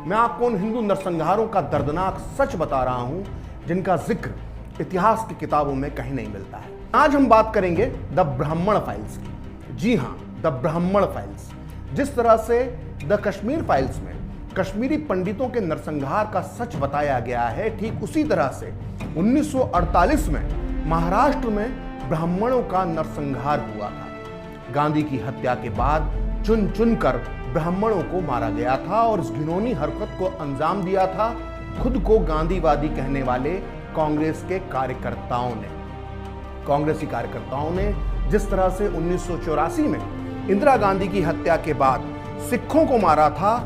मैं आपको उन हिंदू नरसंहारों का दर्दनाक सच बता रहा हूं जिनका जिक्र इतिहास की किताबों में कहीं नहीं मिलता है। आज हम बात करेंगे द ब्राह्मण फाइल्स की। जी हां, द ब्राह्मण फाइल्स। जिस तरह से द कश्मीर फाइल्स में कश्मीरी पंडितों के नरसंहार का सच बताया गया है, ठीक उसी तरह से 1948 में महाराष्ट्र में ब्राह्मणों का नरसंहार हुआ था। गांधी की हत्या के बाद चुन चुनकर ब्राह्मणों को मारा गया था और इस घिनौनी हरकत को अंजाम दिया था खुद को गांधीवादी कहने वाले कांग्रेस के कार्यकर्ताओं ने। कांग्रेसी कार्यकर्ताओं ने जिस तरह से 1984 में इंदिरा गांधी की हत्या के बाद सिखों को मारा था,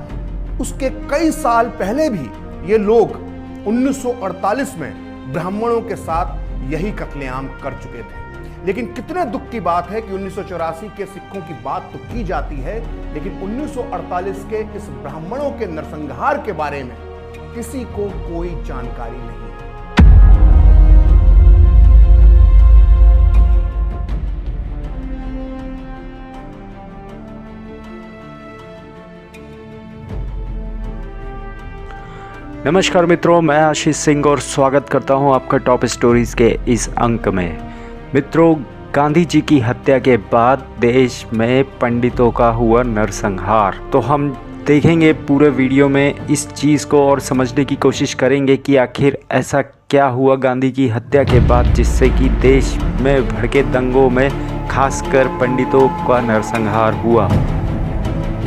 उसके कई साल पहले भी ये लोग 1948 में ब्राह्मणों के साथ यही कत्लेआम कर चुके थे। लेकिन कितने दुख की बात है कि 1984 के सिखों की बात तो की जाती है, लेकिन 1948 के इस ब्राह्मणों के नरसंहार के बारे में किसी को कोई जानकारी नहीं है। नमस्कार मित्रों, मैं आशीष सिंह और स्वागत करता हूं आपका टॉप स्टोरीज के इस अंक में। मित्रों, गांधी जी की हत्या के बाद देश में पंडितों का हुआ नरसंहार, तो हम देखेंगे पूरे वीडियो में इस चीज़ को और समझने की कोशिश करेंगे कि आखिर ऐसा क्या हुआ गांधी की हत्या के बाद जिससे कि देश में भड़के दंगों में खासकर पंडितों का नरसंहार हुआ।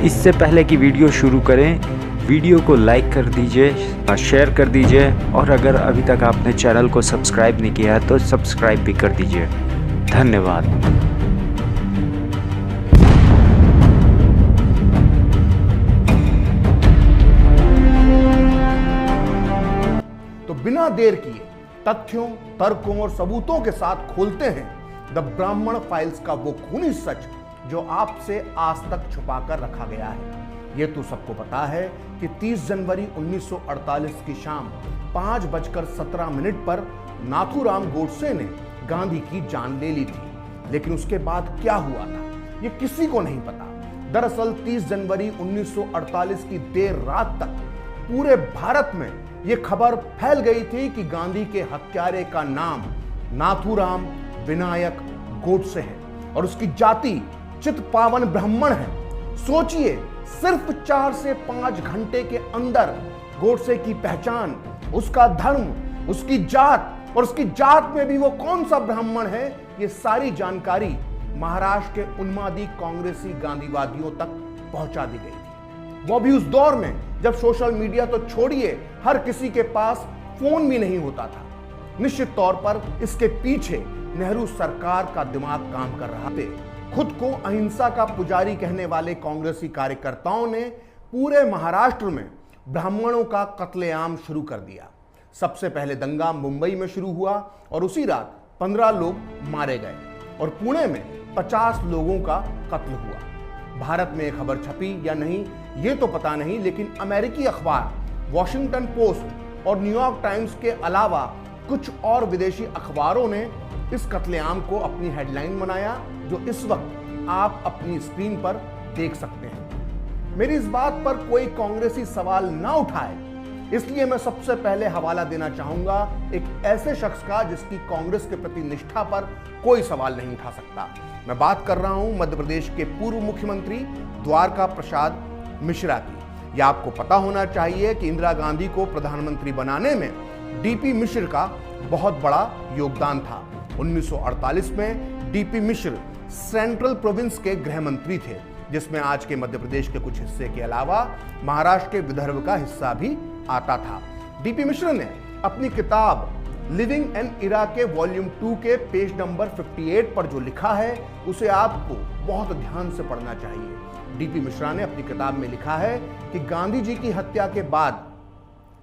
इससे पहले कि वीडियो शुरू करें, वीडियो को लाइक कर दीजिए, शेयर कर दीजिए और अगर अभी तक आपने चैनल को सब्सक्राइब नहीं किया है तो सब्सक्राइब भी कर दीजिए। धन्यवाद। तो बिना देर किए तथ्यों, तर्कों और सबूतों के साथ खोलते हैं द ब्राह्मण फाइल्स का वो खूनी सच जो आपसे आज तक छुपाकर रखा गया है। ये तो सबको पता है कि 30 जनवरी 1948 की शाम 5:17 पर नाथूराम गोडसे ने गांधी की जान ले ली थी। लेकिन उसके बाद क्या हुआ था, ये किसी को नहीं पता। दरअसल 30 जनवरी 1948 की देर रात तक पूरे भारत में यह खबर फैल गई थी कि गांधी के हत्यारे का नाम नाथूराम विनायक गोडसे है और उसकी जाति चितपावन ब्राह्मण है। सोचिए, सिर्फ 4 से 5 घंटे के अंदर गोडसे की पहचान, उसका धर्म, उसकी जात और उसकी जात में भी वो कौन सा ब्राह्मण है, ये सारी जानकारी महाराष्ट्र के उन्मादी कांग्रेसी गांधीवादियों तक पहुंचा दी गई थी। वो भी उस दौर में जब सोशल मीडिया तो छोड़िए, हर किसी के पास फोन भी नहीं होता था। निश्चित तौर पर इसके पीछे नेहरू सरकार का दिमाग काम कर रहा था। खुद को अहिंसा का पुजारी कहने वाले कांग्रेसी कार्यकर्ताओं ने पूरे महाराष्ट्र में ब्राह्मणों का कत्लेआम शुरू कर दिया। सबसे पहले दंगा मुंबई में शुरू हुआ और उसी रात 15 लोग मारे गए और पुणे में 50 लोगों का कत्ल हुआ। भारत में खबर छपी या नहीं ये तो पता नहीं, लेकिन अमेरिकी अखबार वॉशिंगटन पोस्ट और न्यूयॉर्क टाइम्स के अलावा कुछ और विदेशी अखबारों ने इस कत्लेआम को अपनी हेडलाइन बनाया, जो इस वक्त आप अपनी स्क्रीन पर देख सकते हैं। मेरी इस बात पर कोई कांग्रेसी सवाल ना उठाए, इसलिए मैं सबसे पहले हवाला देना चाहूंगा एक ऐसे शख्स का जिसकी कांग्रेस के प्रति निष्ठा पर कोई सवाल नहीं उठा सकता। मैं बात कर रहा हूं मध्य प्रदेश के पूर्व मुख्यमंत्री द्वारका प्रसाद मिश्रा की। यह आपको पता होना चाहिए कि इंदिरा गांधी को प्रधानमंत्री बनाने में डीपी मिश्र का बहुत बड़ा योगदान था। 1948 में डीपी मिश्र सेंट्रल प्रोविंस के गृह मंत्री थे, जिसमें आज के मध्य प्रदेश के कुछ हिस्से के अलावा महाराष्ट्र के विदर्भ का हिस्सा भी आता था। डीपी मिश्र ने अपनी किताब लिविंग एन इरा के वॉल्यूम 2 के पेज नंबर 58 पर जो लिखा है उसे आपको बहुत ध्यान से पढ़ना चाहिए। डीपी मिश्रा ने अपनी किताब में लिखा है कि गांधी जी की हत्या के बाद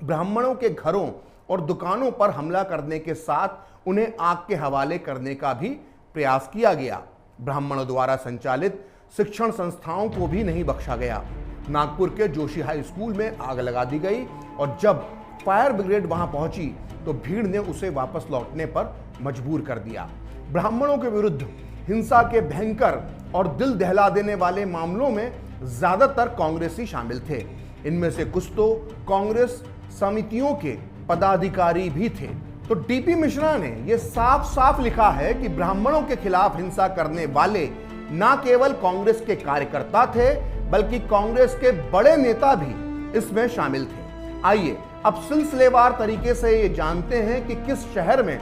ब्राह्मणों के घरों और दुकानों पर हमला करने के साथ उन्हें आग के हवाले करने का भी प्रयास किया गया। ब्राह्मणों द्वारा संचालित शिक्षण संस्थाओं को भी नहीं बख्शा गया। नागपुर के जोशी हाई स्कूल में आग लगा दी गई और जब फायर ब्रिगेड वहां पहुंची तो भीड़ ने उसे वापस लौटने पर मजबूर कर दिया। ब्राह्मणों के विरुद्ध हिंसा के भयंकर और दिल दहला देने वाले मामलों में ज्यादातर कांग्रेसी शामिल थे। इनमें से कुछ तो कांग्रेस समितियों के पदाधिकारी भी थे। तो डीपी मिश्रा ने यह साफ साफ लिखा है कि ब्राह्मणों के खिलाफ हिंसा करने वाले न केवल कांग्रेस के कार्यकर्ता थे, बल्कि कांग्रेस के बड़े नेता भी इसमें शामिल थे। आइए अब सिलसिलेवार तरीके से ये जानते हैं कि किस शहर में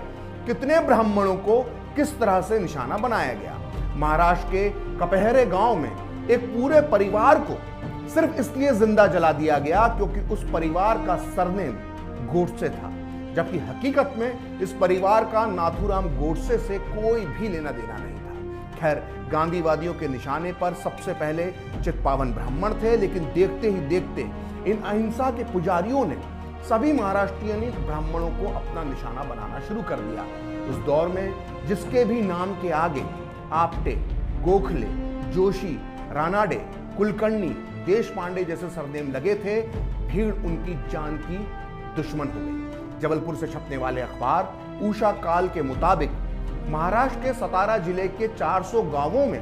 कितने ब्राह्मणों को किस तरह से निशाना बनाया गया। महाराष्ट्र के कपहरे गांव में एक पूरे परिवार को सिर्फ इसलिए जिंदा जला दिया गया क्योंकि उस परिवार का सरनेम गोडसे था, जबकि हकीकत में इस परिवार का नाथूराम गोडसे से कोई भी लेना देना नहीं था। खैर, गांधीवादियों के निशाने पर सबसे पहले चित्पावन ब्राह्मण थे, लेकिन देखते ही देखते इन अहिंसा के पुजारियों ने सभी महाराष्ट्रीय ब्राह्मणों को अपना निशाना बनाना शुरू कर दिया। उस दौर में जिसके भी नाम के आगे आपटे, गोखले, जोशी, रानाडे, कुलकर्णी, देशपांडे जैसे सरनेम लगे थे, भीड़ उनकी जान की दुश्मन हो गई। जबलपुर से छपने वाले अखबार उषा काल के मुताबिक महाराष्ट्र के सतारा जिले के 400 गांवों में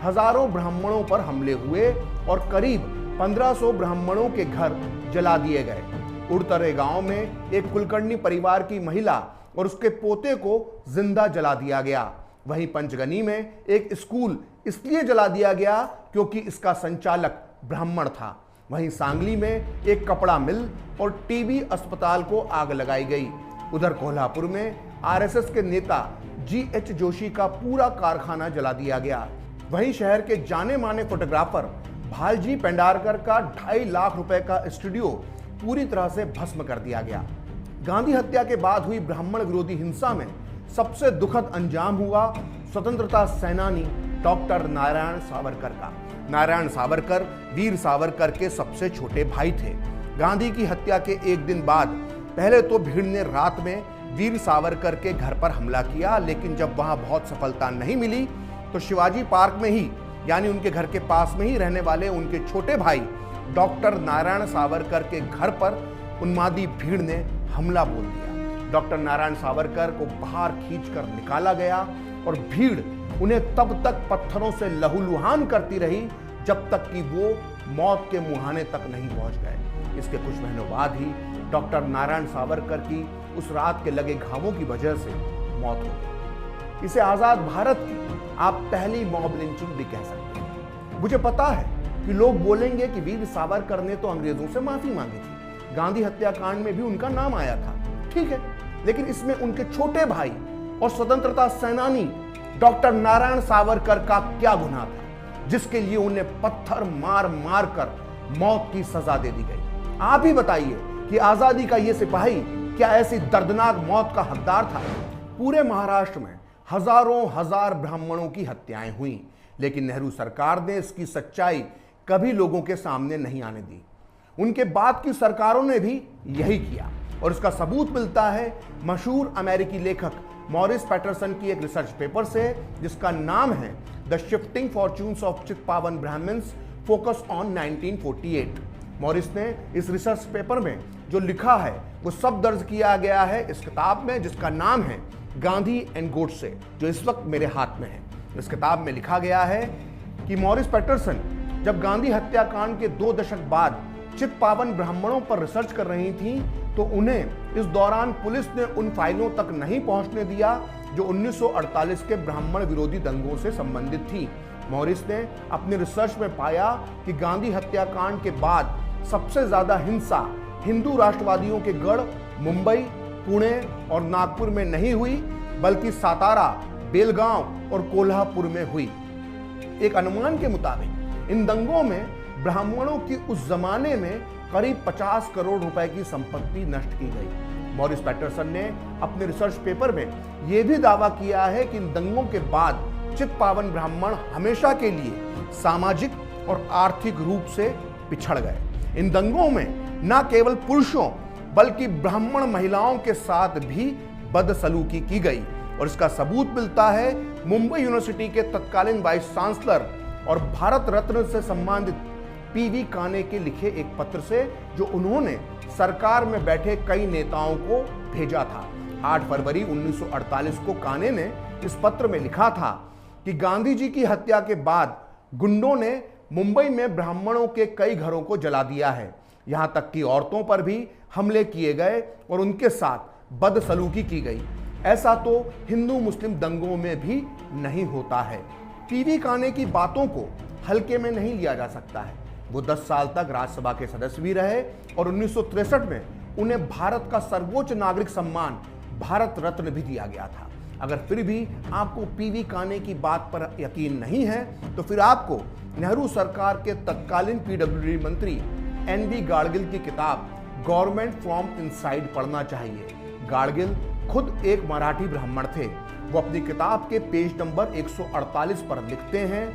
हजारों ब्राह्मणों पर हमले हुए और करीब 1500 ब्राह्मणों के घर जला दिए गए। उड़तरे गांव में एक कुलकर्णी परिवार की महिला और उसके पोते को जिंदा जला दिया गया। वहीं पंचगनी में एक स्कूल इसलिए जला दिया गया क्योंकि इसका संचालक ब्राह्मण था। वहीं सांगली में एक कपड़ा मिल और टीबी अस्पताल को आग लगाई गई। उधर कोल्हापुर में आरएसएस के नेता जीएच जोशी का पूरा कारखाना जला दिया गया। वहीं शहर के जाने माने फोटोग्राफर भालजी पेंडारकर का 2.5 लाख रुपए का स्टूडियो पूरी तरह से भस्म कर दिया गया। गांधी हत्या के बाद हुई ब्राह्मण विरोधी हिंसा में सबसे दुखद अंजाम हुआ स्वतंत्रता सेनानी डॉक्टर नारायण सावरकर का। नारायण सावरकर वीर सावरकर के सबसे छोटे भाई थे। गांधी की हत्या के एक दिन बाद पहले तो भीड़ ने रात में वीर सावरकर के घर पर हमला किया, लेकिन जब वहां बहुत सफलता नहीं मिली तो शिवाजी पार्क में ही, यानी उनके घर के पास में ही रहने वाले उनके छोटे भाई डॉक्टर नारायण सावरकर के घर पर उन्मादी भीड़ ने हमला बोल दिया। डॉक्टर नारायण सावरकर को बाहर खींचकर निकाला गया और भीड़ उन्हें तब तक पत्थरों से लहूलुहान करती रही जब तक कि वो मौत के मुहाने तक नहीं पहुंच गए। इसके कुछ महीनों बाद ही डॉक्टर नारायण सावरकर की उस रात के लगे घावों की वजह से मौत हो गई। इसे आजाद भारत की आप पहली मॉब लिंचिंग भी कह सकते हैं। मुझे पता है कि लोग बोलेंगे कि वीर सावरकर ने तो अंग्रेजों से माफी मांगी थी, गांधी हत्याकांड में भी उनका नाम आया था, ठीक है, लेकिन इसमें उनके छोटे भाई और स्वतंत्रता सेनानी डॉक्टर नारायण सावरकर का क्या गुनाह था जिसके लिए उन्हें पत्थर मार मार कर मौत की सजा दे दी गई। आप ही बताइए कि आजादी का यह सिपाही क्या ऐसी दर्दनाक मौत का हकदार था। पूरे महाराष्ट्र में हजारों हजार ब्राह्मणों की हत्याएं हुई, लेकिन नेहरू सरकार ने इसकी सच्चाई कभी लोगों के सामने नहीं आने दी। उनके बाद की सरकारों ने भी यही किया और इसका सबूत मिलता है मशहूर अमेरिकी लेखक मॉरिस पैटरसन की एक रिसर्च पेपर से, जिसका नाम है the shifting fortunes of Chitpavan Brahmins focus on 1948। Morris ने इस रिसर्च पेपर में जो लिखा है वो सब दर्ज किया गया है इस किताब में, जिसका नाम है गांधी एंड गोडसे, जो इस वक्त मेरे हाथ में है। इस किताब में लिखा गया है कि मॉरिस पैटरसन जब गांधी हत्याकांड के 2 दशक बाद चित्पावन ब्राह्मणों पर रिसर्च कर रही थी तो उन्हें इस दौरान पुलिस ने उन फाइलों तक नहीं पहुंचने दिया जो 1948 के ब्राह्मण विरोधी दंगों से संबंधित थी। मॉरिस ने अपने रिसर्च में पाया कि गांधी हत्याकांड के बाद सबसे ज्यादा हिंसा हिंदू राष्ट्रवादियों के गढ़ मुंबई, पुणे और नागपुर में नहीं हुई, बल्कि सातारा, बेलगांव और कोल्हापुर में हुई। एक अनुमान के मुताबिक इन दंगों में ब्राह्मणों की उस जमाने में करीब 50 करोड़ रुपए की संपत्ति नष्ट की गई। मॉरिस पैटरसन ने अपने रिसर्च पेपर में यह भी दावा किया है कि इन दंगों के बाद चित्पावन ब्राह्मण हमेशा के लिए सामाजिक और आर्थिक रूप से पिछड़ गए। इन दंगों में न केवल पुरुषों बल्कि ब्राह्मण महिलाओं के साथ भी बदसलूकी की गई और इसका सबूत मिलता है मुंबई यूनिवर्सिटी के तत्कालीन वाइस चांसलर और भारत रत्न से सम्मानित पीवी काने के लिखे एक पत्र से, जो उन्होंने सरकार में बैठे कई नेताओं को भेजा था। 8 फरवरी 1948 को काने ने इस पत्र में लिखा था कि गांधी जी की हत्या के बाद गुंडों ने मुंबई में ब्राह्मणों के कई घरों को जला दिया है। यहां तक कि औरतों पर भी हमले किए गए और उनके साथ बदसलूकी की गई। ऐसा तो हिंदू मुस्लिम दंगों में भी नहीं होता है। पीवी काने की बातों को हल्के में नहीं लिया जा सकता है। वो 10 साल तक राज्यसभा के सदस्य भी रहे और 1963 में उन्हें भारत का सर्वोच्च नागरिक सम्मान भारत रत्न भी दिया गया था। अगर फिर भी आपको पीवी काने की बात पर यकीन नहीं है तो फिर आपको नेहरू सरकार के तत्कालीन पीडब्ल्यूडी मंत्री एनबी गाडगिल की किताब गवर्नमेंट फ्रॉम इनसाइड पढ़ना चाहिए। गाडगिल खुद एक मराठी ब्राह्मण थे। वो अपनी किताब के पेज नंबर 148 पर लिखते हैं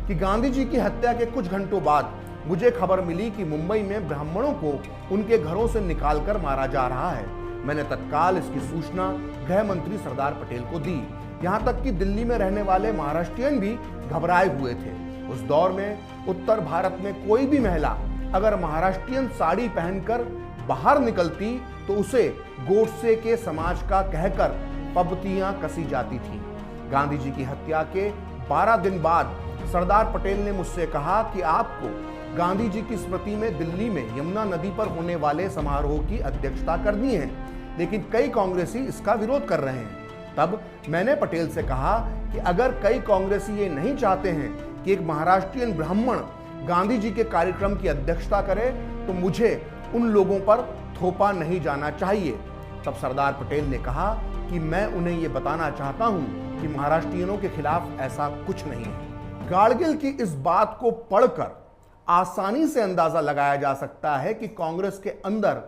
कि गांधी जी की हत्या के कुछ घंटों बाद मुझे खबर मिली कि मुंबई में ब्राह्मणों को उनके घरों से निकालकर मारा जा रहा है। मैंने तत्काल इसकी सूचना गृह मंत्री सरदार पटेल को दी। यहां तक कि दिल्ली में रहने वाले महाराष्ट्रियन भी घबराए हुए थे। उस दौर में उत्तर भारत में कोई भी महिला अगर महाराष्ट्रियन साड़ी पहनकर बाहर निकलती तो उसे गोडसे के समाज का कहकर पबतियां कसी जाती थी। गांधी जी की हत्या के 12 दिन बाद सरदार पटेल ने मुझसे कहा कि आपको गांधी जी की स्मृति में दिल्ली में यमुना नदी पर होने वाले समारोह की अध्यक्षता करनी है, लेकिन कई कांग्रेसी इसका विरोध कर रहे हैं। तब मैंने पटेल से कहा कि अगर कई कांग्रेसी ये नहीं चाहते हैं कि एक महाराष्ट्रियन ब्राह्मण गांधी जी के कार्यक्रम की अध्यक्षता करे तो मुझे उन लोगों पर थोपा नहीं जाना चाहिए। तब सरदार पटेल ने कहा कि मैं उन्हें यह बताना चाहता हूं कि महाराष्ट्रियनों के खिलाफ ऐसा कुछ नहीं है। गाडगिल की इस बात को पढ़कर आसानी से अंदाजा लगाया जा सकता है कि कांग्रेस के अंदर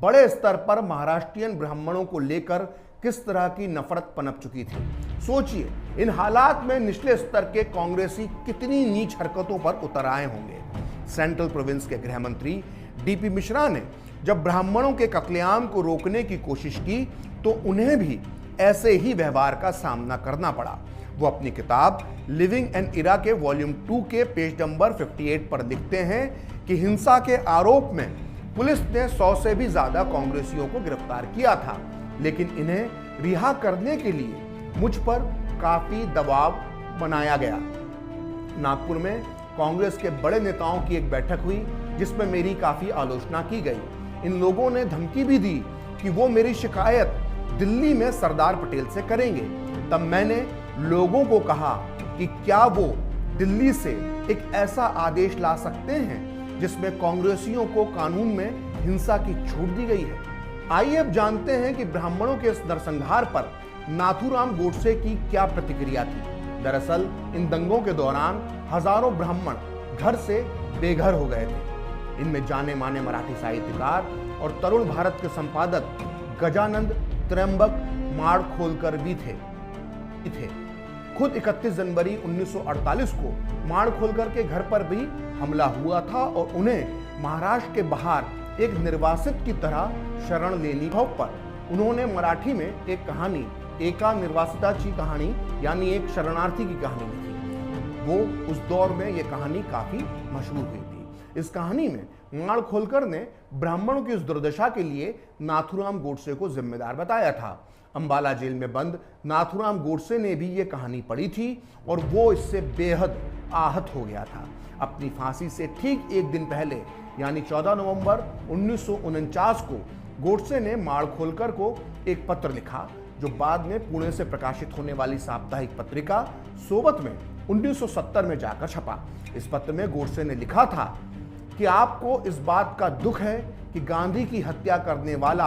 बड़े स्तर पर महाराष्ट्रियन ब्राह्मणों को लेकर किस तरह की नफरत पनप चुकी थी। सोचिए, इन हालात में निचले स्तर के कांग्रेसी कितनी नीच हरकतों पर उतर आए होंगे। सेंट्रल प्रोविंस के गृह मंत्री डीपी मिश्रा ने जब ब्राह्मणों के कत्लेआम को रोकने की कोशिश की तो उन्हें भी ऐसे ही व्यवहार का सामना करना पड़ा। वो अपनी किताब लिविंग एन इरा के वॉल्यूम 2 के पेज नंबर 58 पर लिखते हैं कि हिंसा के आरोप में पुलिस ने 100 से भी ज्यादा कांग्रेसियों को गिरफ्तार किया था, लेकिन इन्हें रिहा करने के लिए मुझ पर काफी दबाव बनाया गया। नागपुर में कांग्रेस के बड़े नेताओं की एक बैठक हुई जिसमें मेरी काफी आलोचना की गई। इन लोगों ने धमकी भी दी कि वो मेरी शिकायत दिल्ली में सरदार पटेल से करेंगे। तब मैंने लोगों को कहा कि क्या वो दिल्ली से एक ऐसा आदेश ला सकते हैं जिसमें कांग्रेसियों को कानून में हिंसा की छूट दी गई है। आइए अब जानते हैं कि ब्राह्मणों के इस नरसंहार पर नाथूराम गोडसे की क्या प्रतिक्रिया थी। दरअसल इन दंगों के दौरान हजारों ब्राह्मण घर से बेघर हो गए थे। इनमें जाने माने मराठी साहित्यकार और तरुण भारत के संपादक गजानंद त्र्यंबक माड़खोलकर भी थे। खुद 31 जनवरी 1948 को माड़खोलकर के घर पर भी हमला हुआ था और उन्हें महाराष्ट्र के बाहर एक निर्वासित की तरह शरण लेनी पर उन्होंने मराठी में एक कहानी एका निर्वासिताची कहानी यानी एक शरणार्थी की कहानी लिखी। वो उस दौर में ये कहानी काफी मशहूर हुई थी। इस कहानी में माड़खोलकर ने ब्राह्मणों की इस दुर्दशा के लिए नाथूराम गोडसे को जिम्मेदार बताया था। अंबाला जेल में बंद नाथूराम गोडसे ने भी ये कहानी पढ़ी थी और वो इससे बेहद आहत हो गया था। अपनी फांसी से ठीक एक दिन पहले यानी 14 नवंबर 1949 को गोडसे ने माड़खोलकर को एक पत्र लिखा जो बाद में पुणे से प्रकाशित होने वाली साप्ताहिक पत्रिका सोबत में 1970 में जाकर छपा। इस पत्र में गोडसे ने लिखा था कि आपको इस बात का दुख है कि गांधी की हत्या करने वाला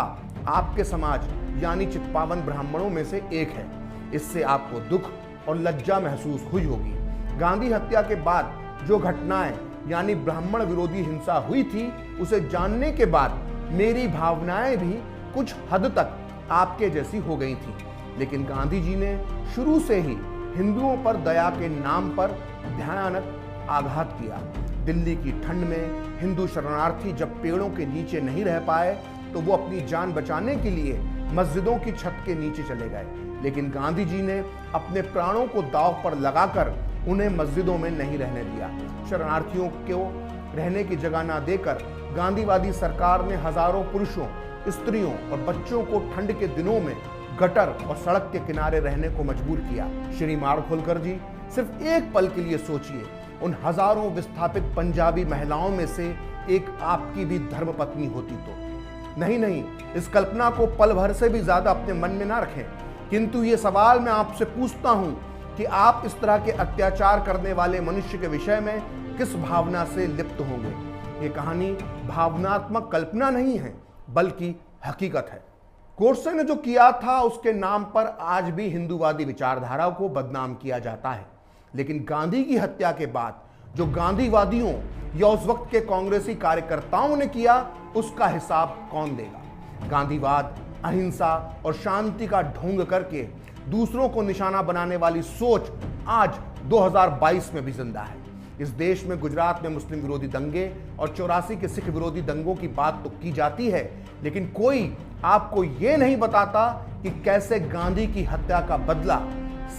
आपके समाज यानी चित्पावन ब्राह्मणों में से एक है। इससे आपको दुख और लज्जा महसूस हुई होगी। गांधी हत्या के बाद जो घटनाएं यानी ब्राह्मण विरोधी हिंसा हुई थी उसे जानने के बाद मेरी भावनाएं भी कुछ हद तक आपके जैसी हो गई थी। लेकिन गांधी जी ने शुरू से ही हिंदुओं पर दया के नाम पर भयानक आघात किया। दिल्ली की ठंड में हिंदू शरणार्थी जब पेड़ों के नीचे नहीं रह पाए तो वो अपनी जान बचाने के लिए मस्जिदों की छत के नीचे चले गए। लेकिन गांधी जी ने अपने प्राणों को दांव पर लगाकर उन्हें मस्जिदों में नहीं रहने दिया। शरणार्थियों को रहने की जगह न देकर गांधीवादी सरकार ने हजारों पुरुषों, स्त्रियों और बच्चों को ठंड के दिनों में गटर और सड़क के किनारे रहने को मजबूर किया। श्री माड़खोलकर जी, सिर्फ एक पल के लिए सोचिए, उन हजारों विस्थापित पंजाबी महिलाओं में से एक आपकी भी धर्मपत्नी होती तो। नहीं, इस कल्पना को पल भर से भी ज्यादा अपने मन में ना रखें, किंतु ये सवाल मैं आपसे पूछता हूं कि आप इस तरह के अत्याचार करने वाले मनुष्य के विषय में किस भावना से लिप्त होंगे। ये कहानी भावनात्मक कल्पना नहीं है बल्कि हकीकत है। गोडसे ने जो किया था उसके नाम पर आज भी हिंदूवादी विचारधारा को बदनाम किया जाता है, लेकिन गांधी की हत्या के बाद जो गांधीवादियों या उस वक्त के कांग्रेसी कार्यकर्ताओं ने किया उसका हिसाब कौन देगा। गांधीवाद अहिंसा और शांति का ढोंग करके दूसरों को निशाना बनाने वाली सोच आज 2022 में भी जिंदा है। इस देश में गुजरात में मुस्लिम विरोधी दंगे और 84 के सिख विरोधी दंगों की बात तो की जाती है, लेकिन कोई आपको यह नहीं बताता कि कैसे गांधी की हत्या का बदला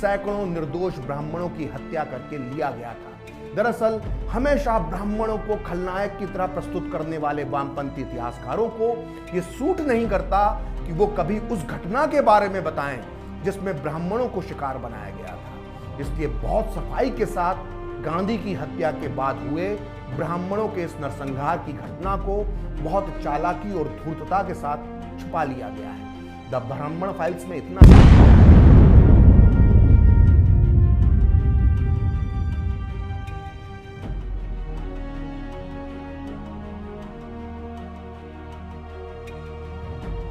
सैकड़ों निर्दोष ब्राह्मणों की हत्या करके लिया गया था। दरअसल हमेशा ब्राह्मणों को खलनायक की तरह प्रस्तुत करने वाले वामपंथी इतिहासकारों को यह सूट नहीं करता कि वो कभी उस घटना के बारे में बताएं जिसमें ब्राह्मणों को शिकार बनाया गया था। इसलिए बहुत सफाई के साथ गांधी की हत्या के बाद हुए ब्राह्मणों के इस नरसंहार की घटना को बहुत चालाकी और धूर्तता के साथ छुपा लिया गया है। द ब्राह्मण फाइल्स में इतना